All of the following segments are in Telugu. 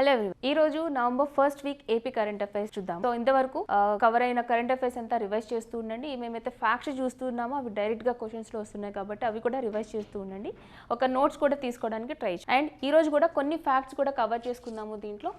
హలో ఎవ్రీవన్, ఈ రోజు November first week AP current affairs చూద్దాం. సో ఇంతవరకు కవర్ అయిన కరెంట్ అఫైర్స్ అంతా రివైజ్ చేస్తూ ఉండండి. మేమైతే ఫ్యాక్ట్స్ చూస్తున్నామో అవి డైరెక్ట్ గా క్వశ్చన్స్ లో వస్తున్నాయి కాబట్టి అవి కూడా రివైజ్ చేస్తూ ఉండండి. ఒక నోట్స్ కూడా తీసుకోవడానికి ట్రై చేయండి. అండ్ ఈ రోజు కూడా కొన్ని ఫ్యాక్ట్స్ కూడా కవర్ చేసుకుందాము దీంట్లో.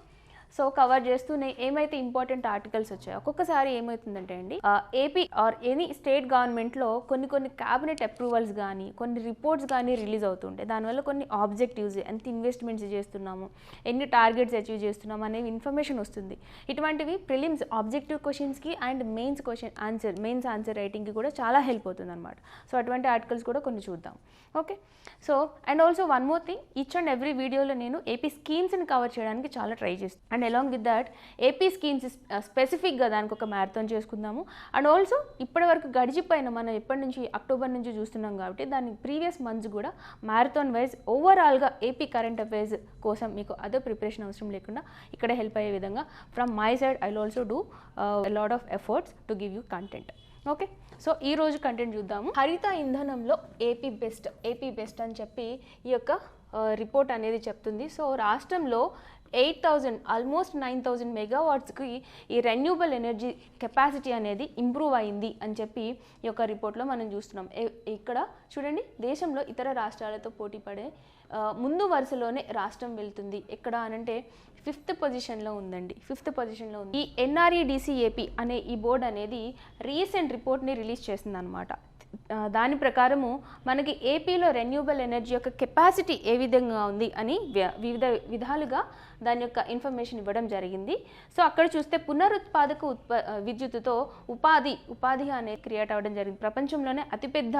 సో కవర్ చేస్తూనే ఏమైతే ఇంపార్టెంట్ ఆర్టికల్స్ వచ్చాయో ఒక్కొక్కసారి ఏమవుతుందంటే అండి, ఏపీ ఆర్ ఎనీ స్టేట్ గవర్నమెంట్లో కొన్ని క్యాబినెట్ అప్రూవల్స్ కానీ కొన్ని రిపోర్ట్స్ కానీ రిలీజ్ అవుతుంటాయి. దానివల్ల కొన్ని ఆబ్జెక్టివ్స్, ఎంత ఇన్వెస్ట్మెంట్స్ చేస్తున్నాము, ఎన్ని టార్గెట్స్ అచీవ్ చేస్తున్నాము అనేవి ఇన్ఫర్మేషన్ వస్తుంది. ఇటువంటివి ప్రిలిమ్స్ ఆబ్జెక్టివ్ క్వశ్చన్స్కి అండ్ మెయిన్స్ ఆన్సర్ రైటింగ్కి కూడా చాలా హెల్ప్ అవుతుంది అనమాట. సో అటువంటి ఆర్టికల్స్ కూడా కొన్ని చూద్దాం. Okay, so and also one more thing, each and every వీడియోలో నేను ఏపీ స్కీమ్స్ని కవర్ చేయడానికి చాలా ట్రై చేస్తాను. And along with that AP schemes స్పెసిఫిక్గా దానికి ఒక మ్యారథాన్ చేసుకుందాము. అండ్ ఆల్సో ఇప్పటి వరకు గడిచిపోయిన మనం ఎప్పటి నుంచి అక్టోబర్ నుంచి చూస్తున్నాం కాబట్టి దాని ప్రీవియస్ మంత్స్ కూడా మ్యారథాన్ వైజ్ ఓవరాల్గా ఏపీ కరెంట్ అఫైర్స్ కోసం మీకు అదర్ ప్రిపరేషన్ అవసరం లేకుండా ఇక్కడ హెల్ప్ అయ్యే విధంగా from my side I will also do lot of efforts to give you content. Okay, so ఈ రోజు కంటెంట్ చూద్దాము. హరిత ఇంధనంలో ఏపీ బెస్ట్ అని చెప్పి ఈ యొక్క రిపోర్ట్ అనేది చెప్తుంది. సో రాష్ట్రంలో 8,000 ఆల్మోస్ట్ 9,000 మెగావాట్స్కి ఈ రెన్యూబుల్ ఎనర్జీ కెపాసిటీ అనేది ఇంప్రూవ్ అయింది అని చెప్పి ఈ యొక్క రిపోర్ట్లో మనం చూస్తున్నాం. ఇక్కడ చూడండి, దేశంలో ఇతర రాష్ట్రాలతో పోటీ పడే ముందు వరుసలోనే రాష్ట్రం వెళ్తుంది. ఎక్కడ అనంటే 5th పొజిషన్లో ఉందండి. 5th పొజిషన్లో ఉంది. ఈ NREDCAP అనే ఈ బోర్డు అనేది రీసెంట్ రిపోర్ట్ని రిలీజ్ చేసింది అనమాట. దాని ప్రకారము మనకి ఏపీలో రెన్యూబుల్ ఎనర్జీ యొక్క కెపాసిటీ ఏ విధంగా ఉంది అని వివిధ విధాలుగా దాని యొక్క ఇన్ఫర్మేషన్ ఇవ్వడం జరిగింది. సో అక్కడ చూస్తే పునరుత్పాదక విద్యుత్తుతో ఉపాధి అనేది క్రియేట్ అవ్వడం జరిగింది. ప్రపంచంలోనే అతిపెద్ద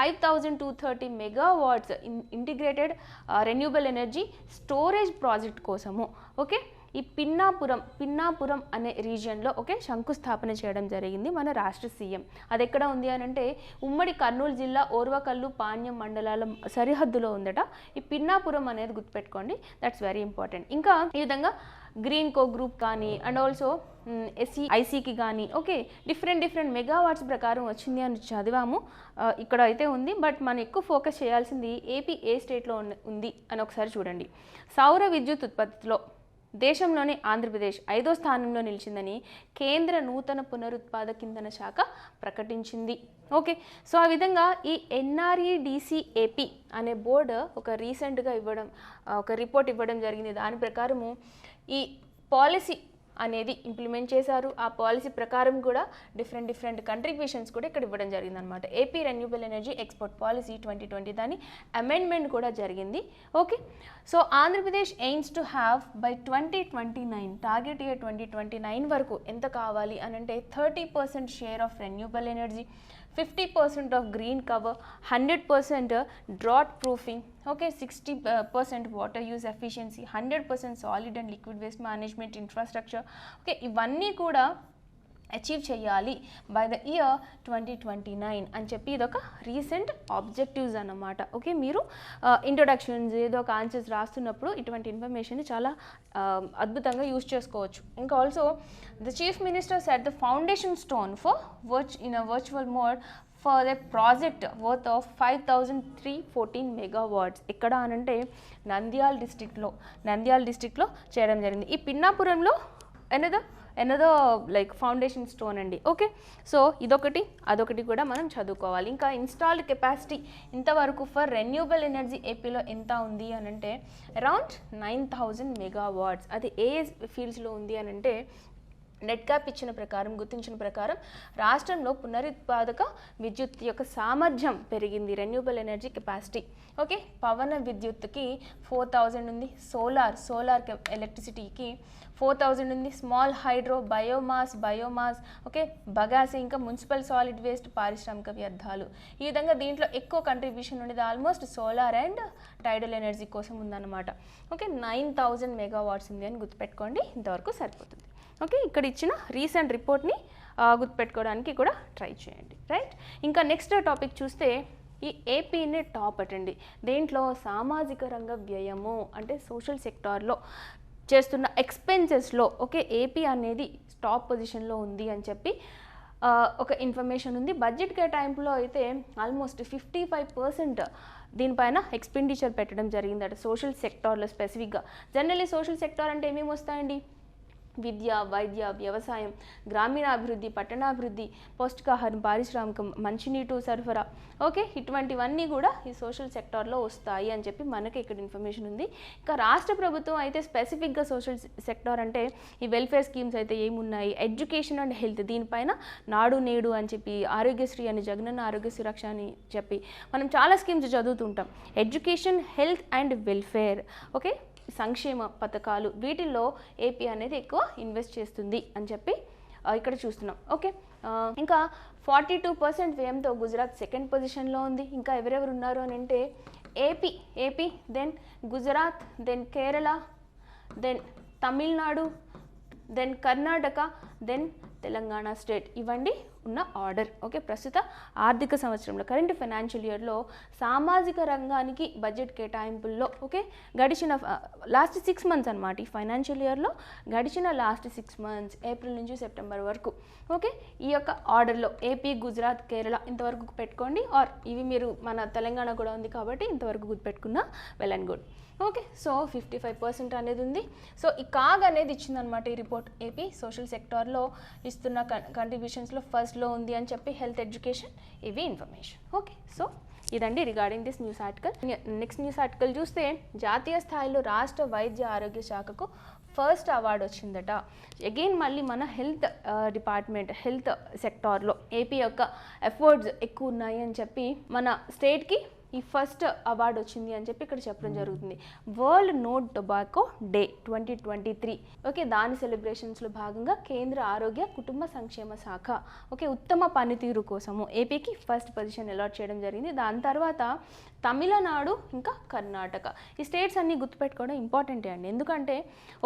5,230 megawatts integrated renewable energy storage project కోసము ఓకే ఈ పిన్నాపురం అనే రీజియన్లో శంకుస్థాపన చేయడం జరిగింది మన రాష్ట్ర సీఎం. అది ఎక్కడ ఉంది అని అంటే ఉమ్మడి కర్నూలు జిల్లా ఓర్వకల్లు పాణ్యం మండలాల సరిహద్దులో ఉందట. ఈ పిన్నాపురం అనేది గుర్తుపెట్టుకోండి, దట్స్ వెరీ ఇంపార్టెంట్. ఇంకా ఈ విధంగా గ్రీన్ కో గ్రూప్ కానీ అండ్ ఆల్సో SEICకి కానీ డిఫరెంట్ మెగావాట్స్ ప్రకారం వచ్చింది అని చదివాము. ఇక్కడ అయితే ఉంది, బట్ మనం ఎక్కువ ఫోకస్ చేయాల్సింది ఏపీ ఏ స్టేట్లో ఉంది అని ఒకసారి చూడండి. సౌర విద్యుత్ ఉత్పత్తిలో దేశంలోనే ఆంధ్రప్రదేశ్ 5వ స్థానంలో నిలిచిందని కేంద్ర నూతన పునరుత్పాదక ఇంధన శాఖ ప్రకటించింది. ఓకే, సో ఆ విధంగా ఈ NREDCAP అనే బోర్డు రీసెంట్గా ఒక రిపోర్ట్ ఇవ్వడం జరిగింది. దాని ప్రకారము ఈ పాలసీ అనేది ఇంప్లిమెంట్ చేశారు. ఆ పాలసీ ప్రకారం కూడా డిఫరెంట్ కంట్రిబ్యూషన్స్ కూడా ఇక్కడ ఇవ్వడం జరిగింది అనమాట. AP renewable energy export policy 2020 దాని అమెండ్మెంట్ కూడా జరిగింది. Okay, so Andhra Pradesh AIIMS to have by 2029 target year 2029 వరకు ఎంత కావాలి అని అంటే 30% share of renewable energy, 50% of green cover, 100% drought proofing, 60% water use efficiency, 100% solid and liquid waste management infrastructure. ఇవన్నీ కూడా అచీవ్ చేయాలి బై ద ఇయర్ 2029 అని చెప్పి ఇదొక రీసెంట్ ఆబ్జెక్టివ్స్ అన్నమాట. ఓకే, మీరు ఇంట్రొడక్షన్స్ ఏదో ఒక ఆన్సర్స్ రాస్తున్నప్పుడు ఇటువంటి ఇన్ఫర్మేషన్ చాలా అద్భుతంగా యూజ్ చేసుకోవచ్చు. ఇంకా also the chief minister set the foundation stone in a virtual mode for a project worth of 5,314 megawatts. ఎక్కడ అనంటే నంద్యాల డిస్ట్రిక్ట్లో చేయడం జరిగింది. ఈ పిన్నాపురంలో ఎనదర్ ఫౌండేషన్ స్టోన్ అండి. ఓకే, సో అదొకటి కూడా మనం చదువుకోవాలి. ఇంకా ఇన్స్టాల్డ్ కెపాసిటీ ఇంతవరకు ఫర్ రెన్యూబుల్ ఎనర్జీ ఏపీలో ఎంత ఉంది అని అంటే అరౌండ్ 9,000 మెగావాట్స్. అది ఏ ఫీల్డ్స్లో ఉంది అని అంటే నెట్కాప్ గుర్తించిన ప్రకారం రాష్ట్రంలో పునరుత్పాదక విద్యుత్ యొక్క సామర్థ్యం పెరిగింది, రెన్యూబుల్ ఎనర్జీ కెపాసిటీ. ఓకే, పవన విద్యుత్తుకి 4,000 ఉంది, సోలార్ ఎలక్ట్రిసిటీకి 4,000 ఉంది, స్మాల్ హైడ్రో, బయోమాస్ బగాసి, ఇంకా మున్సిపల్ సాలిడ్ వేస్ట్, పారిశ్రామిక వ్యర్థాలు. ఈ విధంగా దీంట్లో ఎక్కువ కంట్రిబ్యూషన్ ఉండేది ఆల్మోస్ట్ సోలార్ అండ్ టైడల్ ఎనర్జీ కోసం ఉందన్నమాట. ఓకే, 9,000 మెగావాట్స్ ఉంది అని గుర్తుపెట్టుకోండి, ఇంతవరకు సరిపోతుంది. ఓకే, ఇక్కడ ఇచ్చిన రీసెంట్ రిపోర్ట్ని గుర్తుపెట్టుకోవడానికి కూడా ట్రై చేయండి. రైట్, ఇంకా నెక్స్ట్ టాపిక్ చూస్తే ఈ ఏపీని టాప్ అటండి. దేంట్లో సామాజిక రంగ వ్యయము అంటే సోషల్ సెక్టార్లో చేస్తున్న ఎక్స్పెన్సెస్లో ఏపీ అనేది టాప్ పొజిషన్లో ఉంది అని చెప్పి ఒక ఇన్ఫర్మేషన్ ఉంది. బడ్జెట్ కేటాయింపులో అయితే ఆల్మోస్ట్ 55% దీనిపైన ఎక్స్పెండిచర్ పెట్టడం జరిగిందట సోషల్ సెక్టార్లో స్పెసిఫిక్గా. జనరల్లీ సోషల్ సెక్టార్ అంటే ఏమేమి వస్తాయండి? విద్య, వైద్య, వ్యవసాయం, గ్రామీణాభివృద్ధి, పట్టణాభివృద్ధి, పౌష్టికాహారం, పారిశ్రామికం, మంచినీటి సరఫరా, ఓకే, ఇటువంటివన్నీ కూడా ఈ సోషల్ సెక్టార్లో వస్తాయి అని చెప్పి మనకి ఇక్కడ ఇన్ఫర్మేషన్ ఉంది. ఇంకా రాష్ట్ర ప్రభుత్వం అయితే స్పెసిఫిక్గా సోషల్ సెక్టార్ అంటే ఈ వెల్ఫేర్ స్కీమ్స్ అయితే ఏమున్నాయి, ఎడ్యుకేషన్ అండ్ హెల్త్, దీనిపైన నాడు నేడు అని చెప్పి, ఆరోగ్యశ్రీ అని, జగనన్న ఆరోగ్య సురక్ష అని చెప్పి మనం చాలా స్కీమ్స్ చదువుతుంటాం. Education, health and welfare, okay, సంక్షేమ పథకాలు, వీటిల్లో ఏపీ అనేది ఎక్కువ ఇన్వెస్ట్ చేస్తుంది అని చెప్పి ఇక్కడ చూస్తున్నాం. ఓకే, ఇంకా 42% వ్యయంతో గుజరాత్ సెకండ్ పొజిషన్లో ఉంది. ఇంకా ఎవరెవరు ఉన్నారు అని అంటే AP, then Gujarat, then Kerala, then Tamil Nadu, then Karnataka, then Telangana state. ఇవన్నీ ఉన్న ఆర్డర్. ఓకే, ప్రస్తుత ఆర్థిక సంవత్సరంలో కరెంట్ ఫైనాన్షియల్ ఇయర్లో సామాజిక రంగానికి బడ్జెట్ కేటాయింపుల్లో ఓకే గడిచిన లాస్ట్ 6 మంత్స్ అనమాట. ఈ ఫైనాన్షియల్ ఇయర్లో గడిచిన లాస్ట్ 6 మంత్స్ ఏప్రిల్ నుంచి సెప్టెంబర్ వరకు ఓకే ఈ యొక్క ఆర్డర్లో ఏపీ, గుజరాత్, కేరళ ఇంతవరకు పెట్టుకోండి. ఆర్ ఇవి మీరు మన తెలంగాణ కూడా ఉంది కాబట్టి ఇంతవరకు గుర్తుపెట్టుకున్నా well and good. Okay, so 55% అనేది ఉంది. సో ఈ కాగ్ అనేది ఇచ్చిందనమాట ఈ రిపోర్ట్. ఏపీ సోషల్ సెక్టార్లో ఇస్తున్న కంట్రిబ్యూషన్స్లో ఫస్ట్లో ఉంది అని చెప్పి హెల్త్, ఎడ్యుకేషన్, ఇవి ఇన్ఫర్మేషన్. ఓకే, సో ఇదండి regarding this news article. Next news article చూస్తే జాతీయ స్థాయిలో రాష్ట్ర వైద్య ఆరోగ్య శాఖకు ఫస్ట్ అవార్డు వచ్చిందట. అగైన్ మళ్ళీ మన హెల్త్ డిపార్ట్మెంట్, హెల్త్ సెక్టార్లో ఏపీ యొక్క ఎఫర్ట్స్ ఎక్కువ ఉన్నాయి అని చెప్పి మన స్టేట్కి ఈ ఫస్ట్ అవార్డు వచ్చింది అని చెప్పి ఇక్కడ చెప్పడం జరుగుతుంది. World no tobacco day 2023 okay దాని సెలబ్రేషన్స్లో భాగంగా కేంద్ర ఆరోగ్య కుటుంబ సంక్షేమ శాఖ ఓకే ఉత్తమ పనితీరు కోసము ఏపీకి ఫస్ట్ పొజిషన్ అలాట్ చేయడం జరిగింది. దాని తర్వాత తమిళనాడు, ఇంకా కర్ణాటక. ఈ స్టేట్స్ అన్నీ గుర్తుపెట్టుకోవడం ఇంపార్టెంటే అండి. ఎందుకంటే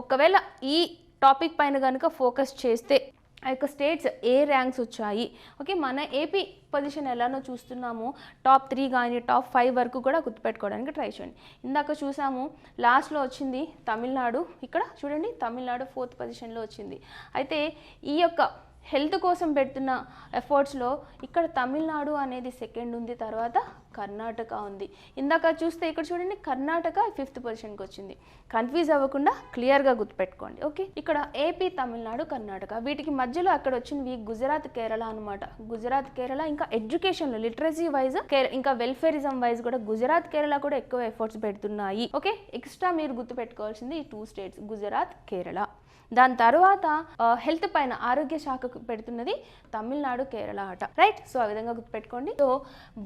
ఒకవేళ ఈ టాపిక్ పైన కనుక ఫోకస్ చేస్తే ఆ యొక్క స్టేట్స్ ఏ ర్యాంక్స్ వచ్చాయి ఓకే మన ఏపీ పొజిషన్ ఎలానో చూస్తున్నాము. టాప్ 3 కానీ టాప్ 5 వరకు కూడా గుర్తుపెట్టుకోవడానికి ట్రై చేయండి. ఇందాక చూసాము లాస్ట్లో వచ్చింది తమిళనాడు. ఇక్కడ చూడండి తమిళనాడు 4th పొజిషన్లో వచ్చింది. అయితే ఈ యొక్క హెల్త్ కోసం పెడుతున్న ఎఫర్ట్స్లో ఇక్కడ తమిళనాడు అనేది సెకండ్ ఉంది, తర్వాత కర్ణాటక ఉంది. ఇందాక చూస్తే ఇక్కడ చూడండి కర్ణాటక 5th పొజిషన్కి వచ్చింది. కన్ఫ్యూజ్ అవ్వకుండా క్లియర్గా గుర్తుపెట్టుకోండి. ఓకే, ఇక్కడ ఏపీ, తమిళనాడు, కర్ణాటక, వీటికి మధ్యలో అక్కడ వచ్చినవి గుజరాత్, కేరళ అనమాట. గుజరాత్, కేరళ ఇంకా ఎడ్యుకేషన్లో లిటరసీ వైజ్ ఇంకా వెల్ఫేరిజం వైజ్ కూడా గుజరాత్, కేరళ కూడా ఎక్కువ ఎఫర్ట్స్ పెడుతున్నాయి. ఓకే, ఎక్స్ట్రా మీరు గుర్తుపెట్టుకోవాల్సింది ఈ 2 స్టేట్స్ గుజరాత్, కేరళ. దాని తర్వాత హెల్త్ పైన ఆరోగ్య శాఖకు పెడుతున్నది తమిళనాడు, కేరళ అట. రైట్, సో ఆ విధంగా గుర్తుపెట్టుకోండి. So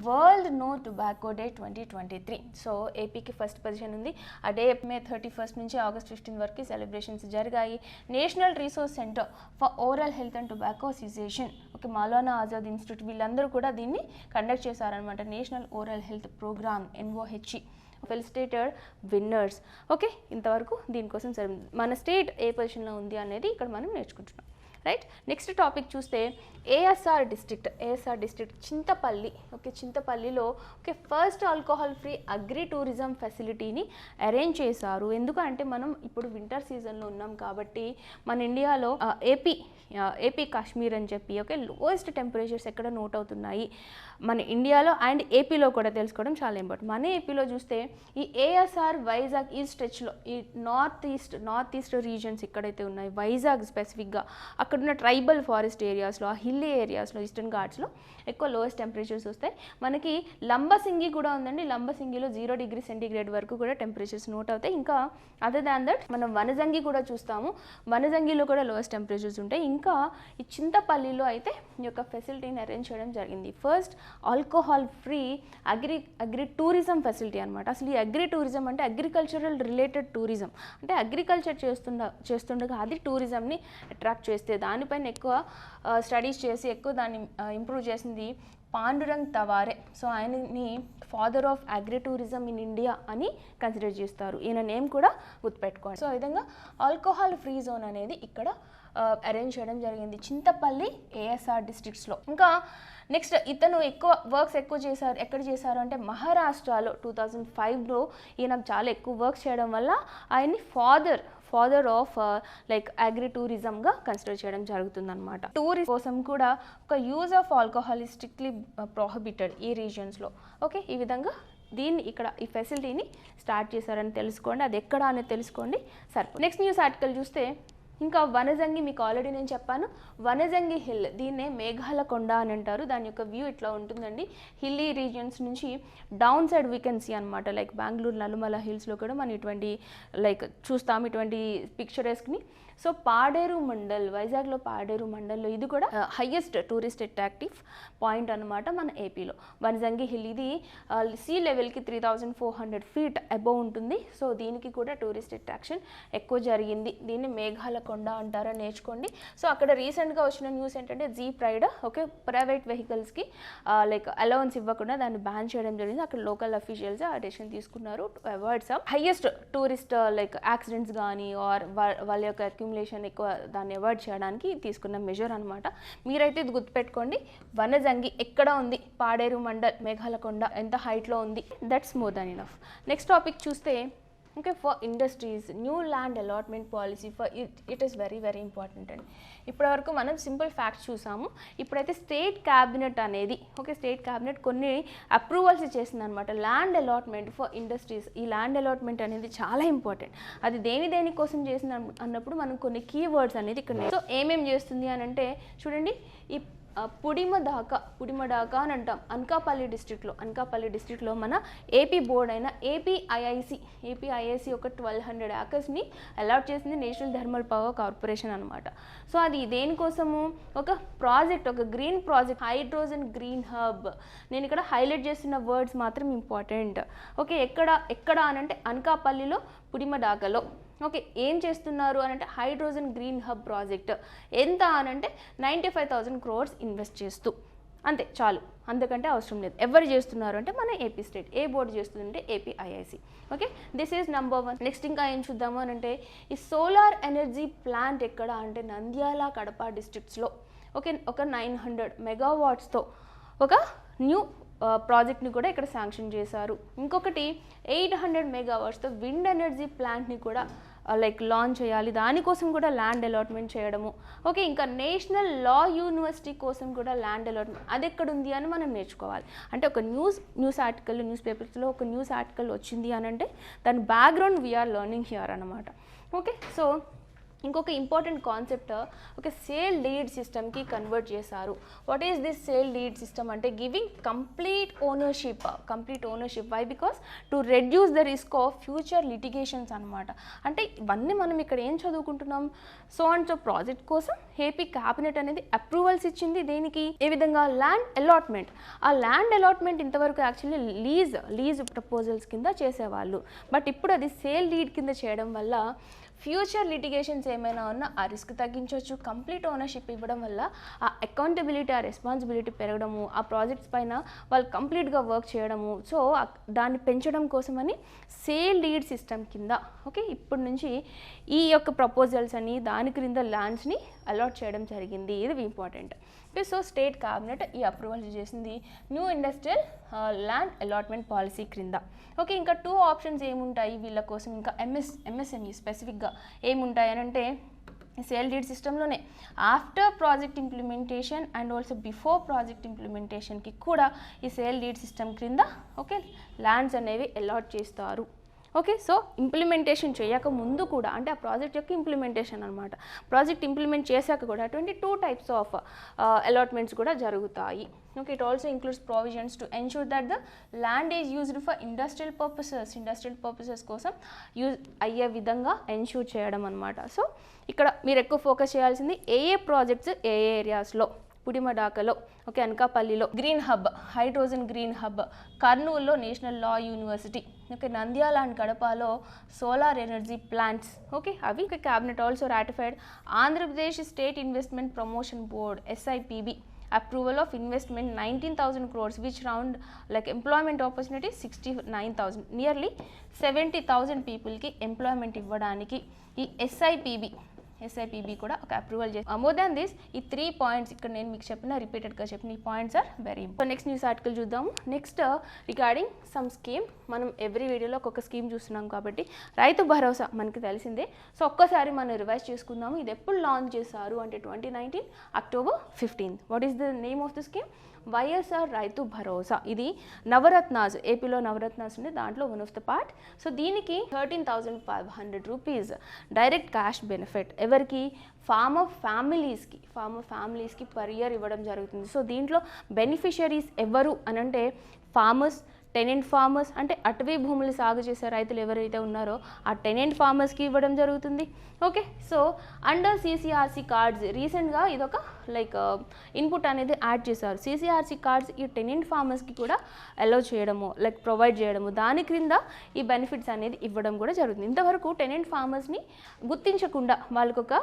world no tobacco day 2023. So ఏపీకి ఫస్ట్ పొజిషన్ ఉంది. ఆ డే మే 31 నుంచి ఆగస్ట్ 15 వరకు సెలబ్రేషన్స్ జరిగాయి. National resource centre for oral health and tobacco association okay Maulana Azad institute వీళ్ళందరూ కూడా దీన్ని కండక్ట్ చేశారనమాట. National oral health programme NOHE felicitated winners. Okay, ఇంతవరకు దీనికోసం సరే మన స్టేట్ ఏ పొజిషన్లో ఉంది అనేది ఇక్కడ మనం నేర్చుకుంటున్నాం. రైట్, నెక్స్ట్ టాపిక్ చూస్తే ఏఎస్ఆర్ డిస్ట్రిక్ట్ చింతపల్లి. ఓకే, చింతపల్లిలో okay first alcohol free agri tourism ఫెసిలిటీని అరేంజ్ చేశారు. ఎందుకంటే మనం ఇప్పుడు వింటర్ సీజన్లో ఉన్నాం కాబట్టి మన ఇండియాలో ఏపీ కాశ్మీర్ అని చెప్పి ఓకే లోయెస్ట్ టెంపరేచర్స్ ఎక్కడ నోట్ అవుతున్నాయి మన ఇండియాలో అండ్ ఏపీలో కూడా తెలుసుకోవడం చాలా ఇంపార్టెంట్. మన ఏపీలో చూస్తే ఈ ఏఎస్ఆర్ వైజాగ్ ఈ స్ట్రెచ్లో ఈ నార్త్ ఈస్ట్ రీజన్స్ ఎక్కడైతే ఉన్నాయి వైజాగ్ స్పెసిఫిక్గా అక్కడున్న ట్రైబల్ ఫారెస్ట్ ఏరియాస్లో హిల్లీ ఏరియాస్లో ఈస్టర్న్ ఘాట్స్లో ఎక్కువ లోయెస్ట్ టెంపరేచర్స్ వస్తాయి. మనకి లంబసింగి కూడా ఉందండి. లంబసింగిలో 0 డిగ్రీ సెంటీగ్రేడ్ వరకు కూడా టెంపరేచర్స్ నోట్ అవుతాయి. ఇంకా అదర్ దాన్ దట్ మనం వనజంగి కూడా చూస్తాము. వనజంగిలో కూడా లోయెస్ట్ టెంపరేచర్స్ ఉంటాయి. ఇంకా ఈ చింతపల్లిలో అయితే ఈ యొక్క ఫెసిలిటీని అరేంజ్ చేయడం జరిగింది. First alcohol free agri tourism facility అనమాట. అసలు ఈ అగ్రి టూరిజం అంటే అగ్రికల్చరల్ రిలేటెడ్ టూరిజం అంటే అగ్రికల్చర్ చేస్తుండగా అది టూరిజంని అట్రాక్ట్ చేస్తే దానిపైన ఎక్కువ స్టడీస్ చేసి ఎక్కువ దాన్ని ఇంప్రూవ్ చేసింది పాండురంగ్ తవారే. సో ఆయనని father of agri tourism in India అని కన్సిడర్ చేస్తారు. ఈయన నేమ్ కూడా గుర్తుపెట్టుకోండి. సో ఈ విధంగా ఆల్కహాల్ ఫ్రీ జోన్ అనేది ఇక్కడ అరేంజ్ చేయడం జరిగింది చింతపల్లి ఏఎస్ఆర్ డిస్ట్రిక్ట్స్లో. ఇంకా నెక్స్ట్ ఇతను ఎక్కువ చేశారు. ఎక్కడ చేశారు అంటే మహారాష్ట్రలో 2005లో ఈయన చాలా ఎక్కువ వర్క్స్ చేయడం వల్ల ఆయన్ని ఫాదర్ ఆఫ్ లైక్ అగ్రి టూరిజంగా కన్సిడర్ చేయడం జరుగుతుందన్నమాట. టూరిస్ట్ కోసం కూడా ఒక use of alcohol strictly prohibited ఈ రీజియన్స్లో. ఓకే, ఈ విధంగా దీన్ని ఇక్కడ ఈ ఫెసిలిటీని స్టార్ట్ చేశారని తెలుసుకోండి. అది ఎక్కడ అనేది తెలుసుకోండి సరిపోతుంది. నెక్స్ట్ న్యూస్ ఆర్టికల్ చూస్తే ఇంకా వనజంగి, మీకు ఆల్రెడీ నేను చెప్పాను, వనజంగి హిల్, దీన్నే మేఘాల కొండ అని అంటారు. దాని యొక్క వ్యూ ఇట్లా ఉంటుందండి. హిల్లీ రీజియన్స్ నుంచి down side we can see అనమాట. లైక్ బెంగళూరు నలుమల హిల్స్లో కూడా మనం ఇటువంటి లైక్ చూస్తాం ఇటువంటి పిక్చరెస్క్ని. సో పాడేరు మండల్, వైజాగ్లో పాడేరు మండల్లో ఇది కూడా హైయెస్ట్ టూరిస్ట్ అట్రాక్టివ్ పాయింట్ అనమాట మన ఏపీలో. వనజంగి హిల్ ఇది సీ లెవెల్కి 3400 ఫీట్ అబోవ్ ఉంటుంది. సో దీనికి కూడా టూరిస్ట్ అట్రాక్షన్ ఎక్కువ జరిగింది. దీన్ని మేఘాల కొండ అంటారని నేర్చుకోండి. సో అక్కడ రీసెంట్గా వచ్చిన న్యూస్ ఏంటంటే జీప్ రైడ్ ఓకే ప్రైవేట్ వెహికల్స్కి లైక్ అలౌన్స్ ఇవ్వకుండా దాన్ని బ్యాన్ చేయడం జరిగింది. అక్కడ లోకల్ అఫీషియల్స్ ఆ డెసిషన్ తీసుకున్నారు to avoid some highest tourist like accidents కానీ ఆర్ వాళ్ళ యొక్క అక్యుములేషన్ ఎక్కువ దాన్ని అవాయిడ్ చేయడానికి తీసుకున్న మెజర్ అనమాట. మీరైతే ఇది గుర్తుపెట్టుకోండి. వనజంగి ఎక్కడ ఉంది? పాడేరు మండల్, మేఘాల కొండ ఎంత హైట్లో ఉంది. That's more than enough. Next topic చూస్తే okay for industries new land allotment policy for it is very very important అండి. ఇప్పటివరకు మనం సింపుల్ ఫ్యాక్ట్స్ చూసాము. ఇప్పుడైతే స్టేట్ క్యాబినెట్ అనేది ఓకే స్టేట్ క్యాబినెట్ కొన్ని అప్రూవల్స్ ఇచ్చేసింది అనమాట. Land allotment for industries. ఈ ల్యాండ్ అలాట్మెంట్ అనేది చాలా ఇంపార్టెంట్. అది దేనికోసం చేసింది అన్నప్పుడు మనం కొన్ని కీవర్డ్స్ అనేది ఇక్కడ. సో ఏమేం చేస్తుంది అని అంటే చూడండి, ఈ పుడిమడాక అని అంటాం అనకాపల్లి డిస్ట్రిక్ట్లో మన ఏపీ బోర్డ్ అయిన ఏపీఐఐసి ఒక 1200 ఏకర్స్ని అలాట్ చేసింది నేషనల్ థర్మల్ పవర్ కార్పొరేషన్ అనమాట. సో అది దేనికోసము? ఒక ప్రాజెక్ట్, ఒక green project, hydrogen green hub. నేను ఇక్కడ హైలైట్ చేస్తున్న వర్డ్స్ మాత్రం ఇంపార్టెంట్. ఓకే ఎక్కడ అని అంటే అనకాపల్లిలో, పుడిమడాకలో. ఓకే ఏం చేస్తున్నారు అని అంటే హైడ్రోజన్ గ్రీన్ హబ్ ప్రాజెక్ట్. ఎంత అని అంటే 95,000 crores ఇన్వెస్ట్ చేస్తూ. అంతే చాలు, అంతకంటే అవసరం లేదు. ఎవరు చేస్తున్నారు అంటే మన ఏపీ స్టేట్. ఏ బోర్డు చేస్తుందంటే APIIC. Okay this is number 1. Next ఇంకా ఏం చూద్దాము అని అంటే ఈ సోలార్ ఎనర్జీ ప్లాంట్ ఎక్కడ అంటే నంద్యాల, కడప డిస్ట్రిక్ట్స్లో ఓకే ఒక 900 మెగావాట్స్తో ఒక న్యూ ప్రాజెక్ట్ని కూడా ఇక్కడ శాంక్షన్ చేశారు. ఇంకొకటి 800 మెగావాట్స్తో విండ్ ఎనర్జీ ప్లాంట్ని కూడా లైక్ లాంచ్ చేయాలి. దానికోసం కూడా ల్యాండ్ అలాట్మెంట్ చేయడము. ఓకే ఇంకా నేషనల్ లా యూనివర్సిటీ కోసం కూడా ల్యాండ్ అలాట్మెంట్. అది ఎక్కడుంది అని మనం నేర్చుకోవాలి. అంటే ఒక న్యూస్ ఆర్టికల్, న్యూస్ పేపర్స్లో ఒక న్యూస్ ఆర్టికల్ వచ్చింది అని అంటే దాని బ్యాక్గ్రౌండ్ వీఆర్ లెర్నింగ్ హియర్ అనమాట. ఓకే సో ఇంకొక ఇంపార్టెంట్ కాన్సెప్ట్ ఒక సేల్ లీడ్ సిస్టమ్కి కన్వర్ట్ చేశారు. What is this sale lead system అంటే giving complete ownership. Why? Because to reduce the risk of future litigations అనమాట. అంటే ఇవన్నీ మనం ఇక్కడ ఏం చదువుకుంటున్నాం? సో అండ్ సో ప్రాజెక్ట్ కోసం ఏపీ క్యాబినెట్ అనేది అప్రూవల్స్ ఇచ్చింది. దేనికి? ఏ విధంగా? Land allotment. ఆ ల్యాండ్ అలాట్మెంట్ ఇంతవరకు యాక్చువల్లీ లీజ్ ప్రపోజల్స్ కింద చేసేవాళ్ళు. బట్ ఇప్పుడు అది సేల్ లీడ్ కింద చేయడం వల్ల ఫ్యూచర్ లిటిగేషన్స్ ఏమైనా ఉన్నా ఆ రిస్క్ తగ్గించవచ్చు. కంప్లీట్ ఓనర్షిప్ ఇవ్వడం వల్ల ఆ అకౌంటబిలిటీ, ఆ రెస్పాన్సిబిలిటీ పెరగడము, ఆ ప్రాజెక్ట్స్ పైన వాళ్ళు కంప్లీట్గా వర్క్ చేయడము. సో దాన్ని పెంచడం కోసమని సేల్ లీడ్ సిస్టమ్ కింద ఓకే ఇప్పటి నుంచి ఈ యొక్క ప్రపోజల్స్ అని దాని క్రింద ల్యాండ్స్ని అలాట్ చేయడం జరిగింది. ఇది important. Okay so state cabinet ఈ అప్రూవల్ చేసింది new industrial land allotment policy క్రింద. ఓకే ఇంకా 2 ఆప్షన్స్ ఏముంటాయి వీళ్ళ కోసం? ఇంకా ఎంఎస్ఎంఈ స్పెసిఫిక్గా ఏముంటాయి అని అంటే సేల్ డీడ్ సిస్టంలోనే after project implementation and also before project ఇంప్లిమెంటేషన్కి కూడా ఈ సేల్ డీడ్ సిస్టమ్ క్రింద ఓకే ల్యాండ్స్ అనేవి అలాట్ చేస్తారు. ఓకే సో ఇంప్లిమెంటేషన్ చేయక ముందు కూడా అంటే ఆ ప్రాజెక్ట్ యొక్క ఇంప్లిమెంటేషన్ అనమాట. ప్రాజెక్ట్ ఇంప్లిమెంట్ చేశాక కూడా 22 types ఆఫ్ అలాట్మెంట్స్ కూడా జరుగుతాయి. Okay it also includes provisions to ensure that the land is used for industrial purposes కోసం యూజ్ అయ్యే విధంగా ఎన్షూర్ చేయడం అనమాట. సో ఇక్కడ మీరు ఎక్కువ ఫోకస్ చేయాల్సింది ఏ ప్రాజెక్ట్స్ ఏ ఏరియాస్లో. పుడిమడాకలో ఓకే అనకాపల్లిలో green hub, hydrogen green hub, కర్నూలులో national law university, okay Nandyal and కడపలో సోలార్ ఎనర్జీ ప్లాంట్స్ ఓకే అవి. Cabinet also ratified Andhra Pradesh state investment promotion board SIPB approval of investment 19,000 crores which round like employment opportunity 69,000, nearly 70,000 people ki employment ఇవ్వడానికి ఈ SIPB కూడా ఒక అప్రూవల్ చేసి. మోర్ దాన్ దిస్ ఈ 3 పాయింట్స్ ఇక్కడ నేను మీకు చెప్పిన రిపీటెడ్గా చెప్పిన ఈ points are very important. Next news article చూద్దాము. Next regarding some scheme. మనం ఎవ్రీ వీడియోలో ఒక్కొక్క స్కీమ్ చూస్తున్నాం కాబట్టి రైతు భరోసా మనకి తెలిసిందే. సో ఒక్కసారి మనం రివైజ్ చేసుకుందాము. ఇది ఎప్పుడు లాంచ్ చేశారు అంటే 2019 October 15. What is the name of the scheme? YSR Rythu Bharosa, ఇది నవరత్నాస్, ఏపీలో నవరత్నాస్ ఉంది, దాంట్లో one of the part. So దీనికి 13,500 రూపీస్ డైరెక్ట్ క్యాష్ బెనిఫిట్ ఎవరికి, ఫార్మర్ ఫ్యామిలీస్కి పర్ ఇయర్ ఇవ్వడం జరుగుతుంది. సో దీంట్లో బెనిఫిషరీస్ ఎవరు అని అంటే ఫార్మర్స్, టెనెంట్ ఫార్మర్స్, అంటే అటవీ భూములు సాగు చేసే రైతులు ఎవరైతే ఉన్నారో ఆ టెనెంట్ ఫార్మర్స్కి ఇవ్వడం జరుగుతుంది. Okay, so under CCRC cards రీసెంట్గా ఇదొక ఇన్పుట్ అనేది యాడ్ చేశారు. CCRC కార్డ్స్ ఈ టెనెంట్ ఫార్మర్స్కి కూడా అలౌ చేయడము, ప్రొవైడ్ చేయడము, దాని క్రింద ఈ బెనిఫిట్స్ అనేది ఇవ్వడం కూడా జరుగుతుంది. ఇంతవరకు టెనెంట్ ఫార్మర్స్ని గుర్తించకుండా వాళ్ళకొక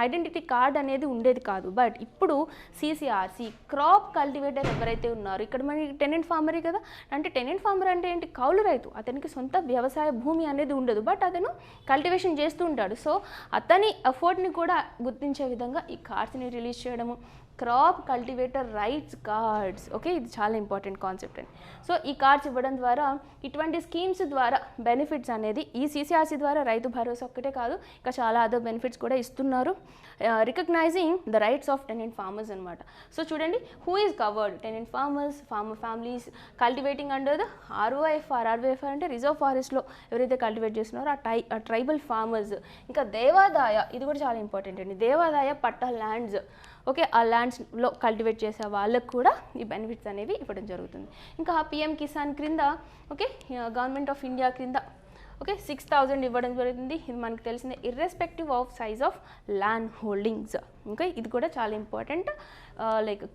ఐడెంటిటీ కార్డ్ అనేది ఉండేది కాదు. బట్ ఇప్పుడు CCRC క్రాప్ కల్టివేటర్ ఎవరైతే ఉన్నారో, ఇక్కడ మనకి టెనెంట్ ఫార్మరే కదా, అంటే టెనెంట్ ఫార్మర్ అంటే ఏంటి, కౌలు రైతు, అతనికి సొంత వ్యవసాయ భూమి అనేది ఉండదు, బట్ అతను కల్టివేషన్ చేస్తూ ఉంటాడు. సో అతని ఎఫర్ట్ని కూడా గుర్తించే విధంగా ఈ కార్డ్స్ని రిలీజ్ చేయడము, crop cultivator rights cards. Okay, ఇది చాలా ఇంపార్టెంట్ కాన్సెప్ట్ అండి. సో ఈ కార్డ్స్ ఇవ్వడం ద్వారా ఇటువంటి స్కీమ్స్ ద్వారా బెనిఫిట్స్ అనేది ఈ CCRC ద్వారా రైతు భరోసా ఒక్కటే కాదు, ఇంకా చాలా అదర్ బెనిఫిట్స్ కూడా ఇస్తున్నారు. Recognising the rights of tenant farmers అనమాట. సో చూడండి, who is covered, tenant farmers, farmer families cultivating under the ROFR అంటే రిజర్వ్ ఫారెస్ట్లో ఎవరైతే కల్టివేట్ చేస్తున్నారో ఆ ట్రైబల్ ఫార్మర్స్. ఇంకా దేవాదాయ, ఇది కూడా చాలా ఇంపార్టెంట్ అండి, దేవాదాయ పట్ట ల్యాండ్స్. ఓకే, ఆ ల్యాండ్స్లో కల్టివేట్ చేసే వాళ్ళకు కూడా ఈ బెనిఫిట్స్ అనేవి ఇవ్వడం జరుగుతుంది. ఇంకా PM కిసాన్ క్రింద, ఓకే, గవర్నమెంట్ ఆఫ్ ఇండియా క్రింద, ఓకే, 6,000 ఇవ్వడం జరుగుతుంది. ఇది మనకు తెలిసిందే, irrespective of size of land holdings. Okay, ఇది కూడా చాలా important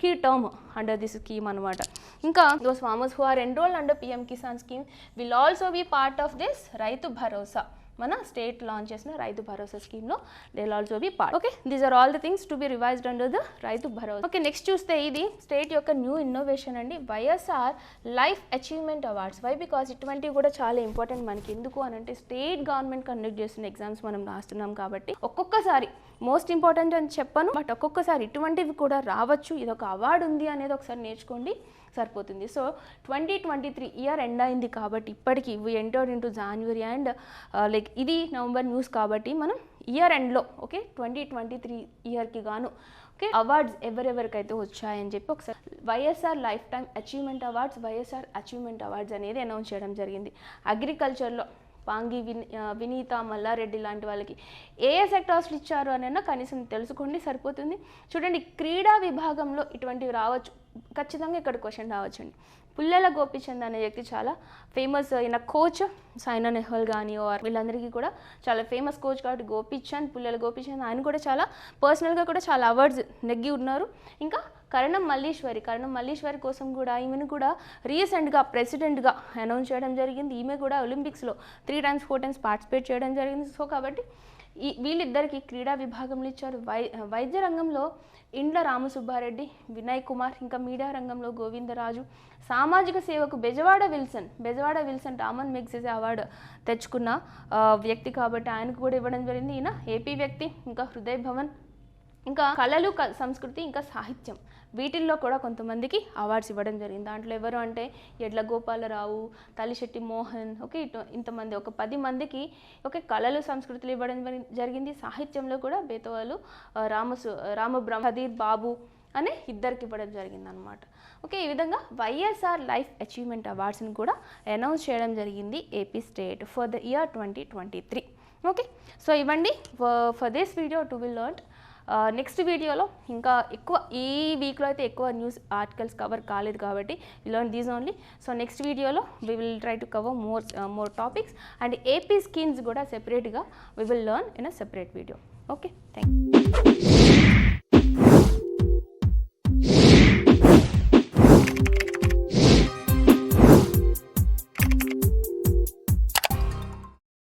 key term under this scheme అనమాట. ఇంకా those farmers who are enrolled under PM Kisan scheme will also be part of this Rythu Bharosa. మన స్టేట్ లాంచ్ చేసిన రైతు భరోసా స్కీమ్లో they will also be part. Okay, these are all the things to be revised under the Rythu Bharosa. Okay, next చూస్తే ఇది స్టేట్ యొక్క న్యూ ఇన్నోవేషన్ అండి, YSR life achievement awards. Why? Because ఇటువంటివి కూడా చాలా ఇంపార్టెంట్ మనకి. ఎందుకు అని అంటే స్టేట్ గవర్నమెంట్ కండక్ట్ చేస్తున్న ఎగ్జామ్స్ మనం రాస్తున్నాం కాబట్టి ఒక్కొక్కసారి మోస్ట్ ఇంపార్టెంట్ అని చెప్పను, బట్ ఒక్కొక్కసారి ఇటువంటివి కూడా రావచ్చు. ఇది ఒక అవార్డు ఉంది అనేది ఒకసారి నేర్చుకోండి, సరిపోతుంది. సో 2023 ఇయర్ ఎండ్ అయింది కాబట్టి ఇప్పటికీ we entered into January and ఇది నవంబర్ న్యూస్ కాబట్టి మనం ఇయర్ ఎండ్లో, ఓకే, 2023 ఇయర్కి గాను ఓకే అవార్డ్స్ ఎవరెవరికైతే వచ్చాయని చెప్పి ఒకసారి YSR life time achievement awards, YSR achievement awards అనేది అనౌన్స్ చేయడం జరిగింది. అగ్రికల్చర్లో పాంగి వినీత మల్లారెడ్డి లాంటి వాళ్ళకి ఏ సెక్టార్స్లు ఇచ్చారు అని కనీసం తెలుసుకోండి, సరిపోతుంది. చూడండి, క్రీడా విభాగంలో ఇటువంటివి రావచ్చు, ఖచ్చితంగా ఇక్కడ క్వశ్చన్ రావచ్చండి. పుల్లెల గోపిచంద్ అనే వ్యక్తి చాలా ఫేమస్ అయిన కోచ్, సైనా నెహ్వాల్ కానీ వీళ్ళందరికీ కూడా చాలా ఫేమస్ కోచ్ కాబట్టి పుల్లెల గోపిచంద్ ఆయన కూడా చాలా పర్సనల్గా కూడా చాలా అవార్డ్స్ నెగ్గి ఉన్నారు. ఇంకా కరణం మల్లీశ్వరి కోసం కూడా ఈమెను కూడా రీసెంట్గా ప్రెసిడెంట్గా అనౌన్స్ చేయడం జరిగింది. ఈమె కూడా ఒలింపిక్స్లో 3 times 4 times పార్టిసిపేట్ చేయడం జరిగింది. సో కాబట్టి వీళ్ళిద్దరికి క్రీడా విభాగంలో ఇచ్చారు. వైద్య రంగంలో ఇండ్ల రామసుబ్బారెడ్డి, వినయ్ కుమార్, ఇంకా మీడియా రంగంలో గోవిందరాజు, సామాజిక సేవకు Bezwada Wilson Ramon Magsaysay award తెచ్చుకున్న వ్యక్తి కాబట్టి ఆయనకు కూడా ఇవ్వడం జరిగింది. ఈయన ఏపీ వ్యక్తి. ఇంకా హృదయ్ భవన్, ఇంకా కళలు, సంస్కృతి, ఇంకా సాహిత్యం, వీటిల్లో కూడా కొంతమందికి అవార్డ్స్ ఇవ్వడం జరిగింది. దాంట్లో ఎవరు అంటే ఎడ్ల గోపాలరావు, తలిశెట్టి మోహన్, ఓకే, ఇంతమంది ఒక 10 మందికి ఓకే కళలు, సంస్కృతులు ఇవ్వడం జరిగింది. సాహిత్యంలో కూడా బేతవాలు రామబ్రహ్మ, హదీర్ బాబు అనే ఇద్దరికి ఇవ్వడం జరిగింది అనమాట. ఓకే, ఈ విధంగా వైఎస్ఆర్ లైఫ్ అచీవ్మెంట్ అవార్డ్స్ని కూడా అనౌన్స్ చేయడం జరిగింది AP state for the year 2023. Okay, so ఇవ్వండి for this video to will learn. Next వీడియోలో ఇంకా ఎక్కువ, ఈ వీక్లో అయితే ఎక్కువ న్యూస్ ఆర్టికల్స్ కవర్ కాలేదు కాబట్టి we learn these only. So next వీడియోలో we will try to cover more topics and AP schemes కూడా సెపరేట్గా we will learn in a separate video. Okay, thank you.